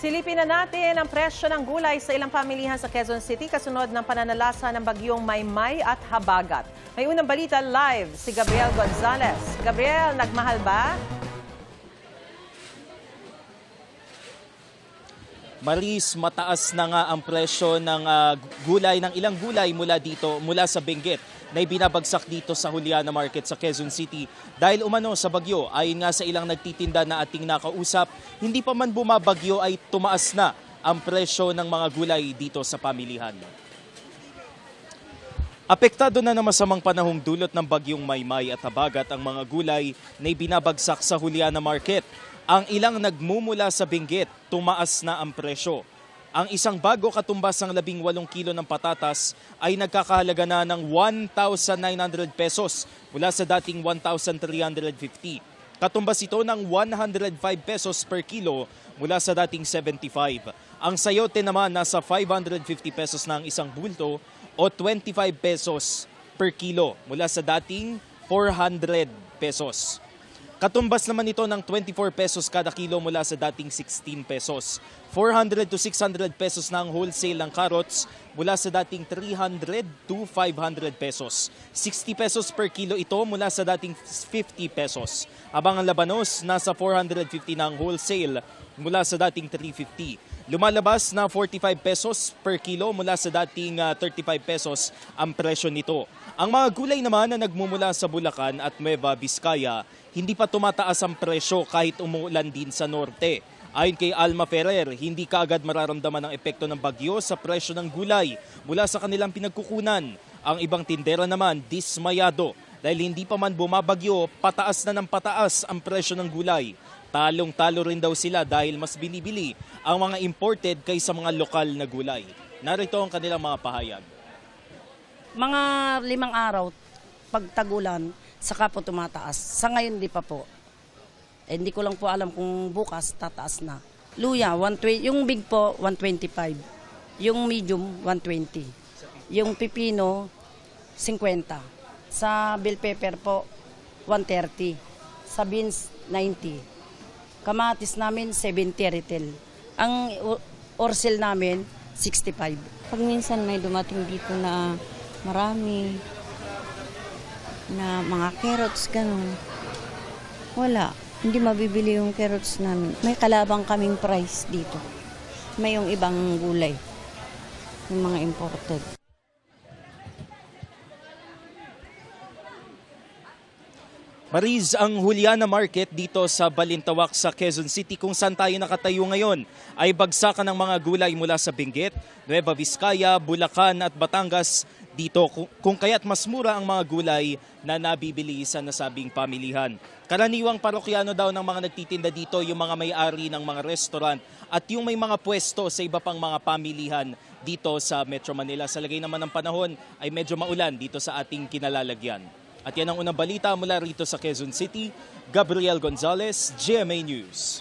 Silipin na natin ang presyo ng gulay sa ilang pamilihan sa Quezon City kasunod ng pananalasa ng bagyong Maymay at Habagat. May unang balita live si Gabriel Gonzalez. Gabriel, nagmahal ba? Maris, mataas na nga ang presyo ng gulay, ng ilang gulay mula sa Benguet na ibinabagsak dito sa Juliana Market sa Quezon City. Dahil umano sa bagyo, ayon nga sa ilang nagtitinda na ating nakausap, hindi pa man bumabagyo ay tumaas na ang presyo ng mga gulay dito sa pamilihan. Apektado na ng masamang panahong dulot ng bagyong Maymay at Habagat ang mga gulay na ibinabagsak sa Juliana Market. Ang ilang nagmumula sa Benguet, tumaas na ang presyo. Ang isang bago katumbas ng 18 kilo ng patatas ay nagkakahalaga na ng 1,900 pesos mula sa dating 1,350. Katumbas ito ng 105 pesos per kilo mula sa dating 75. Ang sayote naman nasa 550 pesos na ang isang bulto o 25 pesos per kilo mula sa dating 400 pesos. Katumbas naman ito ng 24 pesos kada kilo mula sa dating 16 pesos. 400 to 600 pesos na ang wholesale ng carrots mula sa dating 300 to 500 pesos. 60 pesos per kilo ito mula sa dating 50 pesos. Habang ang labanos nasa 450 na ang wholesale mula sa dating 350. Lumalabas na 45 pesos per kilo mula sa dating 35 pesos ang presyo nito. Ang mga gulay naman na nagmumula sa Bulacan at Nueva Vizcaya, hindi pa tumataas ang presyo kahit umuulan din sa norte. Ayon kay Alma Ferrer, hindi kaagad mararamdaman ang epekto ng bagyo sa presyo ng gulay mula sa kanilang pinagkukunan. Ang ibang tindera naman dismayado dahil hindi pa man bumabagyo, pataas na ng pataas ang presyo ng gulay. Talong-talo rin daw sila dahil mas binibili ang mga imported kaysa mga lokal na gulay. Narito ang kanilang mga pahayag. Mga 5 araw, pagtagulan, saka po tumataas. Sa ngayon, di pa po. Hindi ko lang po alam kung bukas tataas na. Luya, 120, yung big po, 125. Yung medium, 120. Yung pipino, 50. Sa bell pepper po, 130. Sa beans, 90. Kamatis namin, 70 retail. Ang orsil namin, 65. Pag minsan may dumating dito na marami na mga carrots, gano'n. Wala. Hindi mabibili yung carrots namin. May kalabang kaming price dito. May yung ibang gulay. Yung mga imported. Mariz, ang Juliana Market dito sa Balintawak sa Quezon City kung saan tayo nakatayo ngayon ay bagsakan ng mga gulay mula sa Benguet, Nueva Vizcaya, Bulacan at Batangas dito kung kaya't mas mura ang mga gulay na nabibili sa nasabing pamilihan. Karaniwang parokyano daw ng mga nagtitinda dito yung mga may-ari ng mga restaurant at yung may mga pwesto sa iba pang mga pamilihan dito sa Metro Manila. Sa lagay naman ng panahon ay medyo maulan dito sa ating kinalalagyan. At yan ang unang balita mula rito sa Quezon City. Gabriel Gonzalez, GMA News.